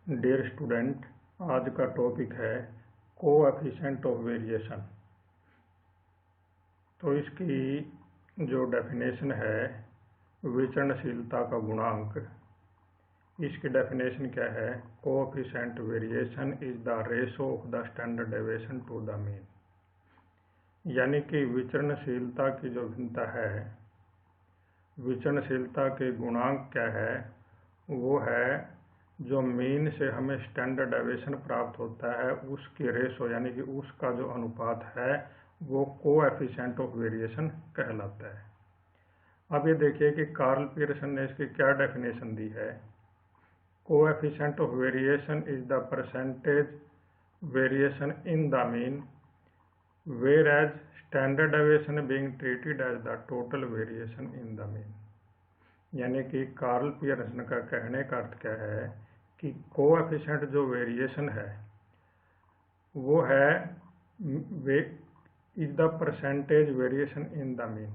Dear student, आज का topic है कोएफिशिएंट ऑफ वेरिएशन। तो इसकी जो डेफिनेशन है विचरणशीलता का गुणांक, इसकी डेफिनेशन क्या है? Coefficient variation is the ratio of the standard deviation to the mean. यानी कि विचरणशीलता की जो भिन्नता है, विचरणशीलता के गुणांक क्या है? वो है जो मीन से हमें स्टैंडर्ड डेविएशन प्राप्त होता है उसकी रेशो, यानी कि उसका जो अनुपात है वो कोएफिशिएंट ऑफ वेरिएशन कहलाता है। अब ये देखिए कि कार्ल पियर्सन ने इसकी क्या डेफिनेशन दी है। Coefficient of variation is the percentage variation in the mean whereas standard deviation being treated as the total variation in the mean. यानी कि कार्ल पियर्सन का कहने का अर्थ क्या है कि कोएफिशिएंट जो वेरिएशन है वो है is the percentage variation in the mean.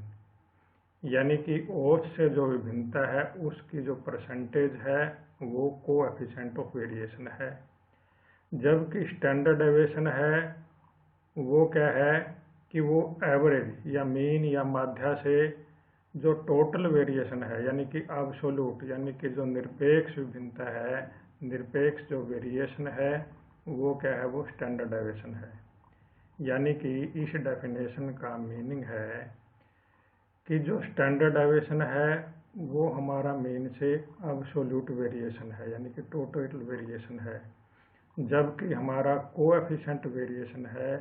यानी कि औसत से जो विभिन्नता है उसकी जो परसेंटेज है वो कोएफिशिएंट ऑफ वेरिएशन है। जबकि स्टैंडर्ड डेविएशन है वो क्या है कि वो एवरेज या मीन या माध्य से जो टोटल वेरिएशन है, यानी कि एब्सोल्यूट, यानी कि जो निरपेक्ष विभिन्नता है, निरपेक्ष जो वेरिएशन है वो क्या है? वो स्टैंडर्ड डेविएशन है। यानी कि इस डेफिनेशन का मीनिंग है कि जो स्टैंडर्ड डेविएशन है वो हमारा मीन से एब्सोल्यूट वेरिएशन है, यानी कि टोटल वेरिएशन है। जबकि हमारा कोएफिशिएंट वेरिएशन है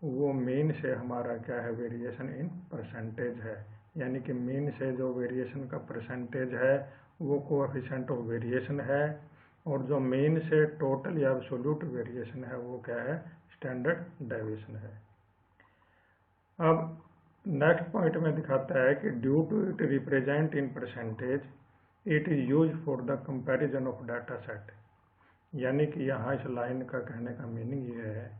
वो मीन से हमारा क्या है? वेरिएशन इन परसेंटेज है। यानी कि मीन से जो वेरिएशन का परसेंटेज है वो कोएफिशिएंट ऑफ वेरिएशन है, और जो मीन से टोटल या एब्सोल्यूट वेरिएशन है वो क्या है? स्टैंडर्ड डेविएशन है। अब नेक्स्ट पॉइंट में दिखाता है कि due to it represent in percentage it is use for the comparison of data set. यानी कि यहाँ इस लाइन का कहने का मीनिंग ये है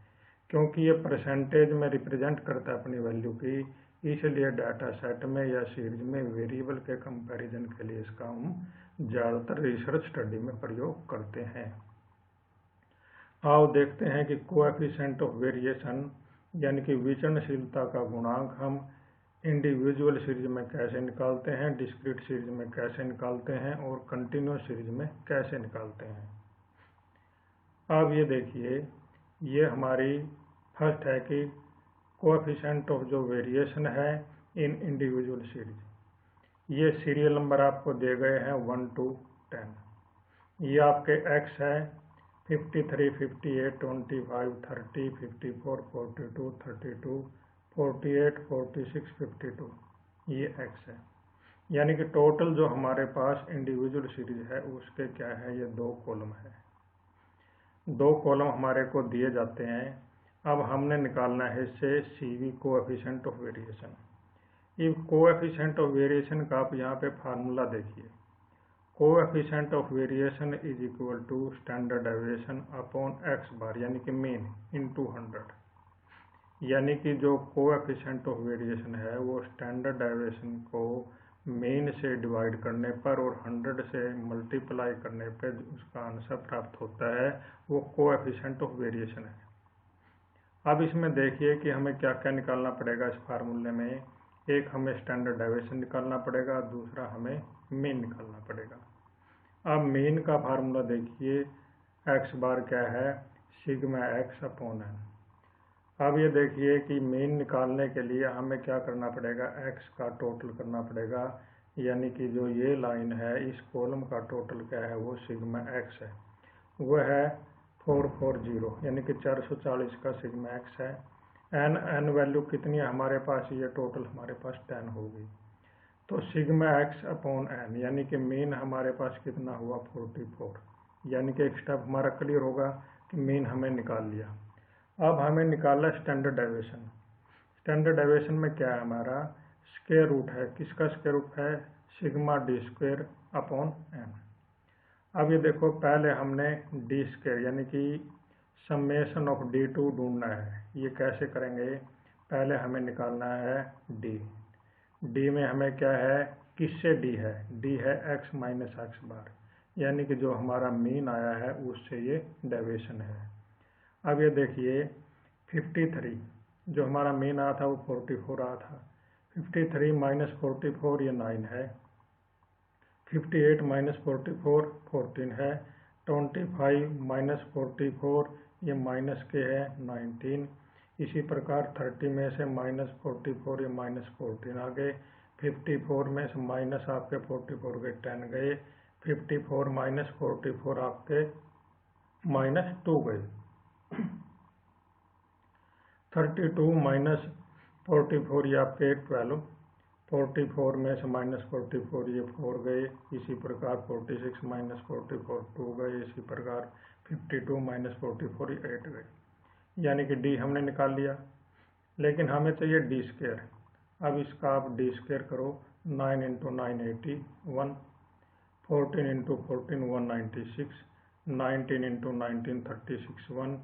क्योंकि ये परसेंटेज में रिप्रेजेंट करता है अपनी वैल्यू की, इसलिए डाटा सेट में या सीरीज में वेरिएबल के कंपैरिजन के लिए इसका हम ज़्यादातर रिसर्च स्टडी में प्रयोग करते हैं। आओ देखते हैं कि कोएफिशिएंट ऑफ वेरिएशन यानी कि विचरणशीलता का गुणांक हम इंडिविजुअल सीरीज में कैसे निकालते हैं, डिस्क्रीट सीरीज में कैसे निकालते हैं और कंटिन्यूस सीरीज में कैसे निकालते हैं। अब ये देखिए, ये हमारी फर्स्ट है कि कोएफिशिएंट ऑफ जो वेरिएशन है इन इंडिविजुअल सीरीज। ये सीरियल नंबर आपको दिए गए हैं 1 to 10। ये आपके एक्स है 53, 58, 25, 30, 54, 42, 32, 48, 46, 52, ये एक्स है। यानी कि टोटल जो हमारे पास इंडिविजुअल सीरीज है उसके क्या है? ये 2 कॉलम है। 2 कॉलम हमारे को दिए जाते हैं। अब हमने निकालना है इससे CV कोएफिशिएंट ऑफ वेरिएशन। ये कोएफिशिएंट ऑफ वेरिएशन का आप यहाँ पे फार्मूला देखिए। Coefficient of variation is equal to standard deviation upon x bar, यानी कि मीन इनटू 100। यानी कि जो कोएफिशिएंट ऑफ वेरिएशन है वो स्टैंडर्ड डेविएशन को मीन से डिवाइड करने पर और 100 से मल्टीप्लाई करने पर उसका आंसर प्राप्त होता है, वो कोएफिशिएंट ऑफ वेरिएशन है। अब इसमें देखिए कि हमें क्या क्या निकालना पड़ेगा इस फार्मूले में। एक हमें स्टैंडर्ड डेविएशन निकालना पड़ेगा, दूसरा हमें मीन निकालना पड़ेगा। अब मीन का फार्मूला देखिए, x बार क्या है? Sigma x upon n। अब ये देखिए कि मीन निकालने के लिए हमें क्या करना पड़ेगा? x का टोटल करना पड़ेगा, यानी कि जो ये लाइन है इस कॉलम का टोटल क्या है? वो सिग्मा x है, वो है 440, यानी कि 440 का सिग्मा x है। n वैल्यू कितनी है हमारे पास? ये टोटल हमारे पास 10 होगी। तो सिग्मा x अपॉन n, यानी कि मीन हमारे पास कितना हुआ? 44। यानी कि एक स्टेप हमारा क्लियर होगा कि मीन हमें निकाल लिया। अब हमें निकालना स्टैंडर्ड डेविएशन। स्टैंडर्ड डेविएशन में क्या है हमारा? स्क्वायर रूट है। किसका स्क्वायर रूट है? Sigma d square upon n। अब ये देखो, पहले हमने d स्क्वायर यानी कि समेशन ऑफ d2 ढूंढना है। ये कैसे करेंगे? पहले हमें निकालना है d में हमें क्या है? किससे d है? d है x माइनस एक्स बार, यानी कि जो हमारा मीन आया है उससे ये डेविएशन है। अब ये देखिए 53, जो हमारा मीन आया था वो 44 आया था। 53 माइनस 44 ये 9 है। 58 माइनस 44 14 है। 25 माइनस 44 ये माइनस के है 19। इसी प्रकार 30 में से माइनस 44 ये माइनस 14 आ गए। 54 में से माइनस आपके 44 के 10 गए। 54 माइनस 44 आपके -2 गए। 32 माइनस 44 ये आपके 12। 44 में से माइनस 44 ये 4 गए। इसी प्रकार 46 माइनस 44 2 गए। इसी प्रकार 52 माइनस 44 ये 8 गए। यानी कि डी हमने निकाल लिया, लेकिन हमें चाहिए डी स्क्वायर। अब इसका आप डी स्क्वायर करो। 9 into 9 81, 14 into 14 196, 19 into 19 36 1,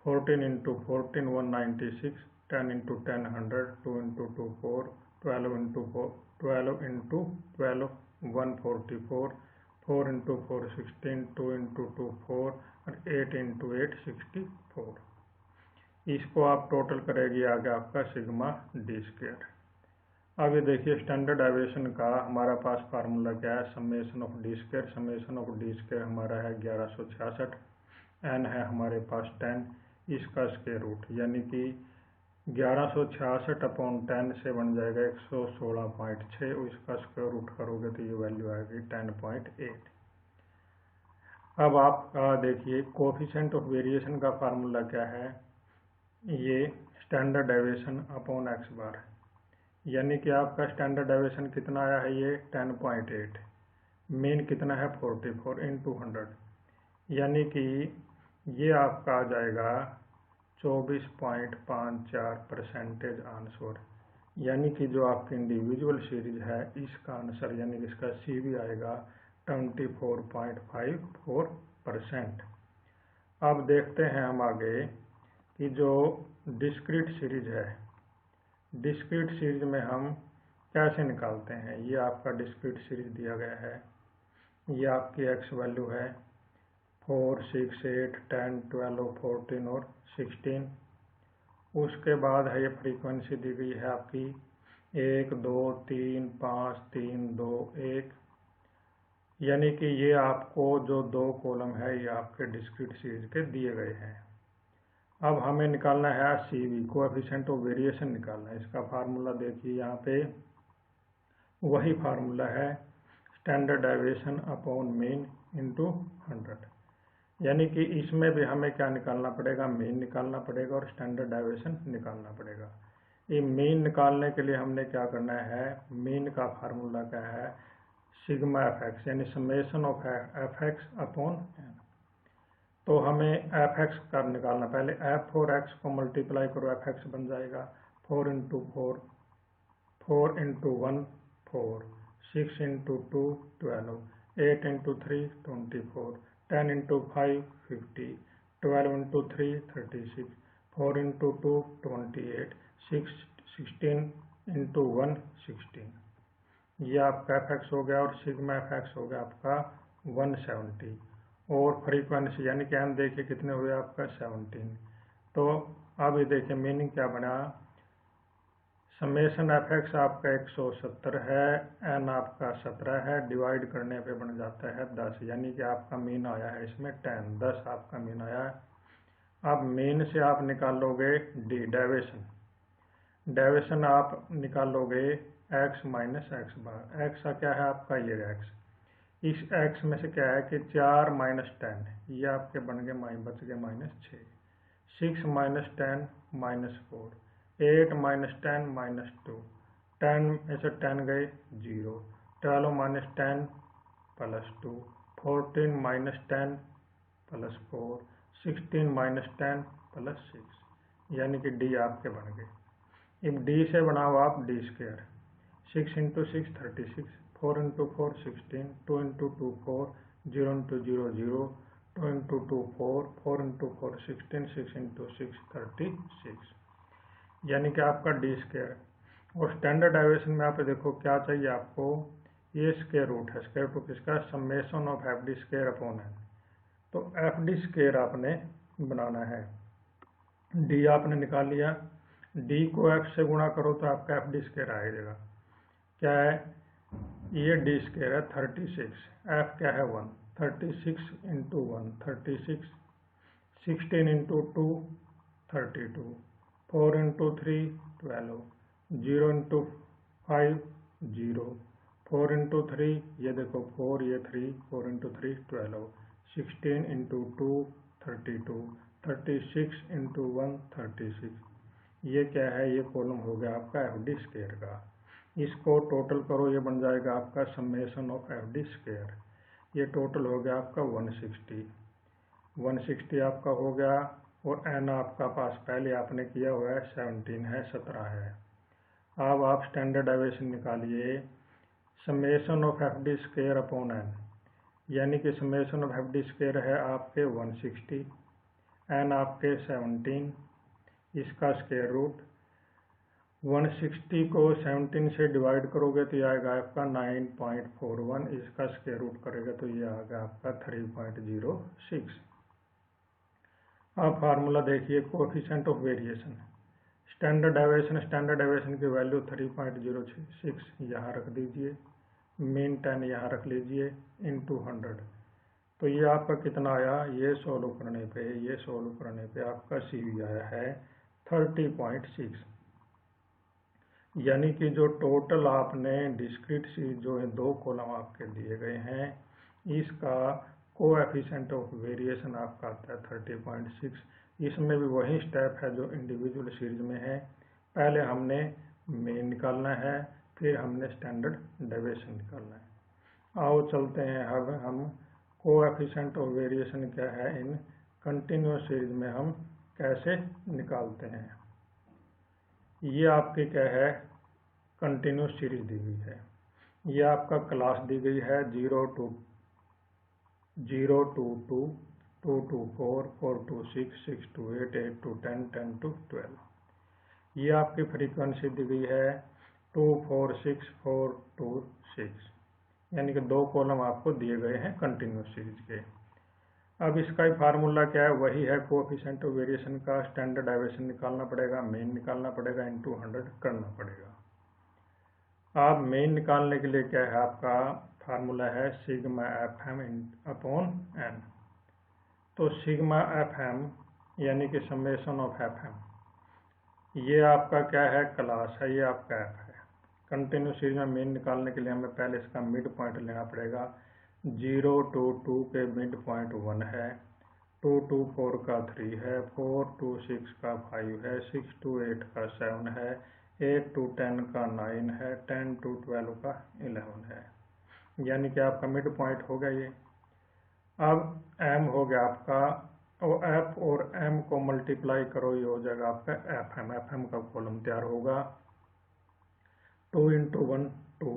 14 into 14 196, 10 into 10 100, 2 into 2 4, 12 into 12 into 12 144, 4 into 4 16, 2 into 2 4 और 8 इंटू 8 64। इसको आप टोटल करेगी आगे आपका सिग्मा डी स्क्वायर। अब ये देखिए स्टैंडर्ड डेविएशन का हमारा पास फार्मूला क्या है, summation of D square. Summation of D square हमारा है 1166, एन है हमारे पास 10, इसका स्क्वायर रूट यानी कि 1166 अपॉन 10 से बन जाएगा 116.6। इसका स्क्वायर रूट करोगे तो ये वैल्यू आएगी 10.8। अब आप देखिए कोफिशिएंट ऑफ वेरिएशन का फार्मूला क्या है, ये स्टैंडर्ड डेविएशन अपॉन एक्स बार है। यानी कि आपका स्टैंडर्ड डेविएशन कितना आया है, ये 10.8। मीन कितना है 44 इंटू 100, यानी कि ये आपका आ जाएगा 24.54% आंसर। यानी कि जो आपकी इंडिविजुअल सीरीज है इसका आंसर यानी कि इसका सी भी आएगा 24.54%। अब देखते हैं हम आगे कि जो डिस्क्रीट सीरीज है, डिस्क्रीट सीरीज में हम कैसे निकालते हैं। ये आपका डिस्क्रीट सीरीज दिया गया है। ये आपकी एक्स वैल्यू है 4 6 8 10 12 14 और 16। उसके बाद है ये फ्रीक्वेंसी दी गई है आपकी 1 2 3 5 3 2 1। यानी कि ये आपको जो 2 कॉलम है ये आपके डिस्क्रीट सीरीज के दिए गए हैं। अब हमें निकालना है CV, कोएफिशिएंट ऑफ वेरिएशन निकालना है। इसका फार्मूला देखिए यहाँ पे वही फार्मूला है standard deviation upon mean into 100। यानी कि इसमें भी हमें क्या निकालना पड़ेगा, मीन निकालना पड़ेगा और स्टैंडर्ड डेविएशन निकालना पड़ेगा। ये मीन निकालने के लिए हमने क्या करना है, मीन का फार्मूला क्या है सिग्मा fx यानी summation of fx upon n। तो हमें fx का निकालना, पहले f4x को मल्टीप्लाई करो fx बन जाएगा 4 into 4, 4 into 1 4, 6 into 2 12, 8 into 3 24, 10 into 5 50, 12 into 3 36, 4 into 2 28, 16 into 1 16। ये आपका fx हो गया और सिग्मा fx हो गया आपका 170। और फ्रीक्वेंसी यानी कि हम देखिए कितने हुए आपका 17। तो अब ये देखिए मीनिंग क्या बना, समेशन fx आपका 170 है, n आपका 17 है, डिवाइड करने पे बन जाता है 10। यानी कि आपका मीन आया है इसमें 10, 10 आपका मीन आया है। अब मीन से आप निकालोगे डी डेविएशन। डेविएशन आप निकालोगे x माइनस एक्स बार। x का क्या है आपका ये x। इस x में से क्या है कि 4 माइनस 10 ये आपके बन गए बच गए -6, 6 माइनस 10 -4, 8 माइनस 10 -2, 10 में से 10 गए 0, 12 माइनस 10 +2, 14 माइनस 10 +4, 16 माइनस 10 +6। यानी कि डी आपके बन गए। अब डी से बनाओ आप D square. 6 into 6 36, 4 into 4 16, 2 into 2 4, 0 into 0 0, 2 into 2 4, 4 into 4 16, 6 into 6 36। यानी कि आपका डी स्क्वायर। और स्टैंडर्ड डेविएशन में आप देखो क्या चाहिए आपको ये स्क्वायर रूट है, स्क्वायर रूट किसका, summation of F D square upon N. तो एफ डी स्क्वायर आपने बनाना है, डी आपने निकाल लिया, डी को एफ से गुणा करो तो आपका एफ डी स्क्वायर आ जाएगा। क्या है, ये डी स्क्वायर है 36, एफ क्या है 1, 36 into 1 36, 16 into 2 32, 4 into 3 12, 0 into 5 0, 4 into 3 ये देखो 4 ये 3, 4 इंटू 3 12, 16 इंटू 2 32, 36 इंटू 1 36। ये क्या है, ये कॉलम हो गया आपका एफ डी स्क्वायर का। इसको टोटल करो, ये बन जाएगा आपका summation of F D square. ये टोटल हो गया आपका 160 आपका हो गया। और एन आपका पास पहले आपने किया हुआ है 17 है, 17 है। अब आप स्टैंडर्ड डेविएशन निकालिए, summation of F D square upon N, यानी कि summation of F D square है आपके 160, एन आपके 17, इसका स्क्वायर रूट 160 को 17 से डिवाइड करोगे तो ये आएगा आपका 9.41, इसका स्क्वायर रूट करेगा तो ये आएगा आपका 3.06। अब फार्मूला देखिए, coefficient of variation, standard deviation की वैल्यू 3.06 यहाँ रख दीजिए, मीन 10 यहाँ रख लीजिए, इनटू 100। तो ये आपका कितना आया, ये सॉल्व करने पे आपका CV आया है 30.6। यानी कि जो टोटल आपने डिस्क्रीट सीरीज जो है 2 कॉलम आपके दिए गए हैं, इसका कोएफिशिएंट ऑफ वेरिएशन आपका आता है 30.6। इसमें भी वही स्टेप है जो इंडिविजुअल सीरीज में है, पहले हमने मीन निकालना है, फिर हमने स्टैंडर्ड डेविएशन निकालना है। आओ चलते हैं अब हम कोएफिशिएंट ऑफ वेरिएशन क्या है इन कंटिन्यूअस सीरीज में हम कैसे निकालते हैं। ये आपकी क्या है, कंटिन्यूस सीरीज दी गई है। ये आपका क्लास दी गई है 0 to 2, 2 to 4, 4 to 6, 6 to 8, 8 to 10, 10 to 12। ये आपकी फ्रीक्वेंसी दी गई है 2, 4, 6, 4 to 6, यानी कि 2 कॉलम आपको दिए गए हैं कंटिन्यूस सीरीज के। अब इसका ही फार्मूला क्या है, वही है कोएफिशिएंट ऑफ वेरिएशन का, स्टैंडर्ड डेविएशन निकालना पड़ेगा, मीन निकालना पड़ेगा, इनटू 100 करना पड़ेगा। अब मीन निकालने के लिए क्या है, आपका फार्मूला है sigma F M upon N. तो सिग्मा एफ एम यानी कि समेशन ऑफ एफ एम, ये आपका क्या है, क्लास है, ये आपका एफ है। कंटिन्यूस सीरीज में मीन निकालने के लिए हमें पहले इसका मिड पॉइंट लेना पड़ेगा। 0 to 2 के मिड पॉइंट 1 है, 2 to 4 का 3 है, 4 to 6 का 5 है, 6 to 8 का 7 है, 8 to 10 का 9 है, 10 to 12 का 11 है, यानी कि आपका मिड पॉइंट हो गया ये। अब m हो गया आपका, और f और m को मल्टीप्लाई करो, ये हो जाएगा आपका fm का कॉलम तैयार होगा। 2 into 1 2,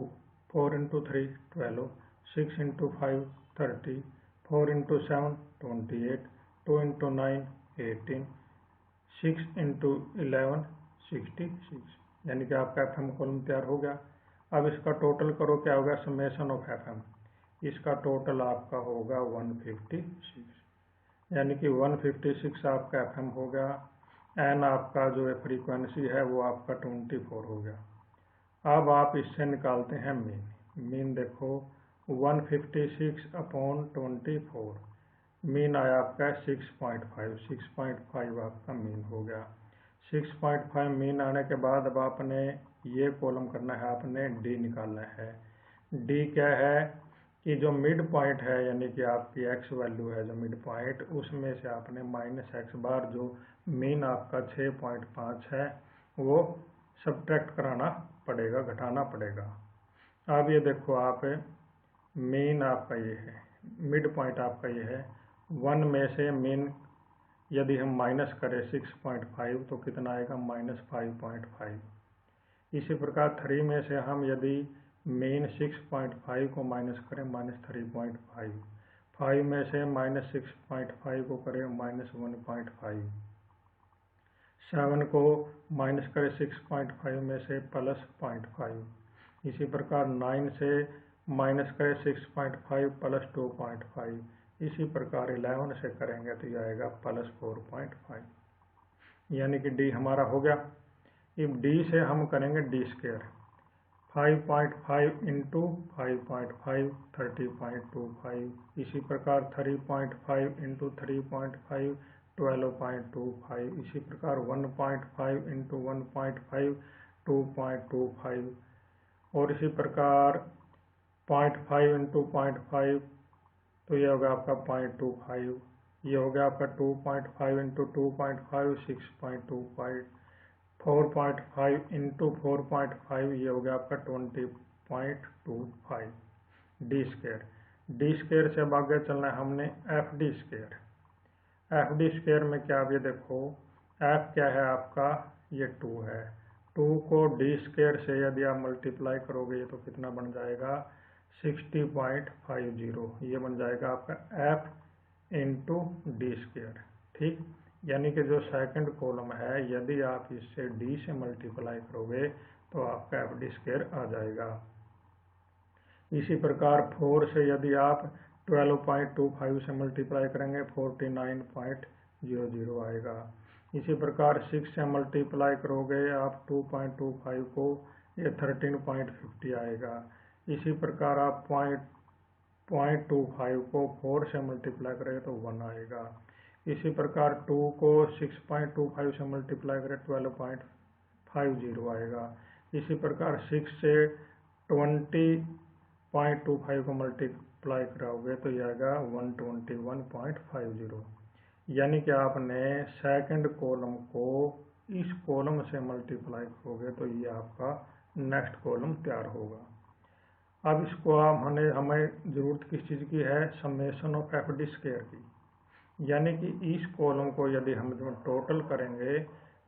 4 into 3 12, 6 into 5 30, 4 into 7 28, 2 into 9 18, 6 into 11 66, यानी कि आपका एफ एम कॉलम तैयार हो गया। अब इसका टोटल करो, क्या होगा, समेशन ऑफ एफ एम, इसका टोटल आपका होगा 156, यानी कि 156 आपका एफ एम हो गया। एन आपका जो है फ्रीक्वेंसी है वो आपका 24 हो गया। अब आप इससे निकालते हैं मीन। मीन देखो 156 अपॉन 24, मीन आया आपका 6.5, 6.5 आपका मीन हो गया। 6.5 मीन आने के बाद अब आपने ये कॉलम करना है, आपने डी निकालना है। डी क्या है कि जो मिड पॉइंट है, यानी कि आपकी एक्स वैल्यू है जो मिड पॉइंट, उसमें से आपने माइनस एक्स बार जो मीन आपका 6.5 है वो सब्ट्रैक्ट कराना पड़ेगा, घटाना पड़ेगा। अब ये देखो आप, मीन आपका ये है, मिड पॉइंट आपका ये है, 1 में से मीन यदि हम माइनस करें 6.5 तो कितना आएगा, -5.5। इसी प्रकार 3 में से हम यदि मीन 6.5 को माइनस करें -3.5, 5 में से -6.5 को करें -1.5, 7 को माइनस करें 6.5 में से +0.5, इसी प्रकार 9 से माइनस करें 6.5 प्लस 2.5, इसी प्रकार 11 से करेंगे तो यह आएगा प्लस 4.5, यानी कि डी हमारा हो गया। अब डी से हम करेंगे डी स्क्वायर, 5.5 इंटू 5.5 30.25, इसी प्रकार 3.5 इंटू 3.5 12.25, इसी प्रकार 1.5 इंटू 1.5 2.25, और इसी प्रकार 0.5 इंटू 0.5 तो यह होगा आपका 0.25, ये हो गया आपका 2.5 इंटू 2.5 6.25, 4.5 इंटू 4.5 ये हो गया आपका 20.25 डी स्क्वायर। डी स्क्वायर से अब आगे चलना है हमने F D square. F D square में क्या, अब ये देखो एफ क्या है आपका, ये 2 है, 2 को डी स्क्वायर से यदि आप मल्टीप्लाई करोगे तो कितना बन जाएगा 60.50, ये बन जाएगा आपका एफ इंटू डी स्क्वायर। ठीक, यानी कि जो सेकंड कॉलम है यदि आप इससे डी से मल्टीप्लाई करोगे तो आपका एफ डी स्क्वायर आ जाएगा। इसी प्रकार 4 से यदि आप 12.25 से मल्टीप्लाई करेंगे 49.00 आएगा। इसी प्रकार 6 से मल्टीप्लाई करोगे आप 2.25 को, ये 13.50 आएगा। इसी प्रकार आप 0.25 को 4 से मल्टीप्लाई करेंगे तो 1 आएगा। इसी प्रकार 2 को 6.25 से मल्टीप्लाई करें 12.50 आएगा। इसी प्रकार 6 से 20.25 को मल्टीप्लाई कराओगे तो यह आएगा 121.50, यानी कि आपने सेकंड कॉलम को इस कॉलम से मल्टीप्लाई करोगे तो ये आपका नेक्स्ट कॉलम तैयार होगा। अब इसको हमें ज़रूरत किस चीज़ की है, summation of F D square की, यानी कि इस कॉलम को यदि हम टोटल करेंगे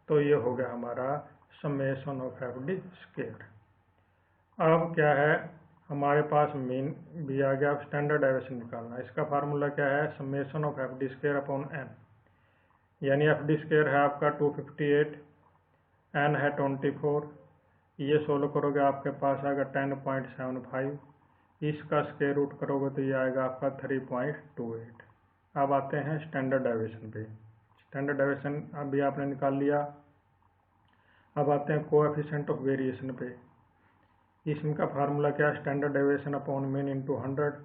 तो ये हो गया हमारा summation of F D square. अब क्या है, हमारे पास मीन भी आ गया, स्टैंडर्ड डेविएशन निकालना। इसका फार्मूला क्या है, summation of F D square upon N, यानी एफ डी स्क्वायर है आपका 258, एन है 24, ये सोल्व करोगे आपके पास आएगा 10.75, इसका स्क्वायर रूट करोगे तो ये आएगा आपका 3.28। अब आते हैं स्टैंडर्ड डेविएशन पे। स्टैंडर्ड डेविएशन अभी आपने निकाल लिया। अब आते हैं कोएफिशिएंट ऑफ वेरिएशन पे। इसका फार्मूला क्या है, standard deviation upon mean into 100।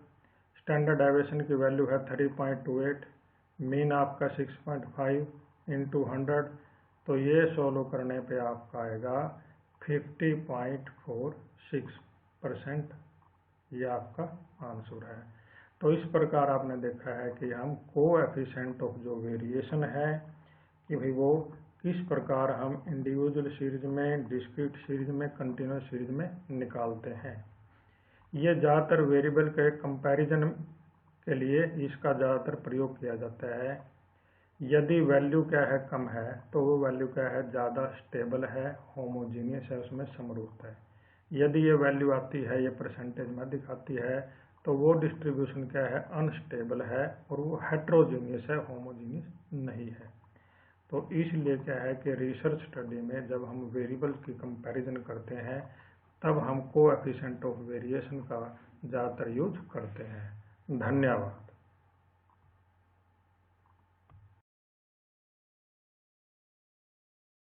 Standard deviation की वैल्यू है 3.28, मीन आपका 6.5 इंटू 100, तो ये सोल्व करने पे आपका आएगा 50.46%, ये आपका आंसर है। तो इस प्रकार आपने देखा है कि हम कोएफिशिएंट ऑफ जो वेरिएशन है कि भाई वो किस प्रकार हम इंडिविजुअल सीरीज में, डिस्क्रीट सीरीज में, कंटिन्यूस सीरीज में निकालते हैं। ये ज़्यादातर वेरिएबल के कंपैरिजन के लिए इसका ज़्यादातर प्रयोग किया जाता है। यदि वैल्यू क्या है कम है तो वो वैल्यू क्या है ज़्यादा स्टेबल है, होमोजीनियस है, उसमें समरूपता है। यदि ये वैल्यू आती है, ये परसेंटेज में दिखाती है, तो वो डिस्ट्रीब्यूशन क्या है, अनस्टेबल है और वो हेट्रोजीनियस है, होमोजीनियस नहीं है। तो इसलिए क्या है कि रिसर्च स्टडी में जब हम वेरिएबल की कंपैरिजन करते हैं तब हम कोएफिशिएंट ऑफ वेरिएशन का ज़्यादातर यूज करते हैं। धन्यवाद।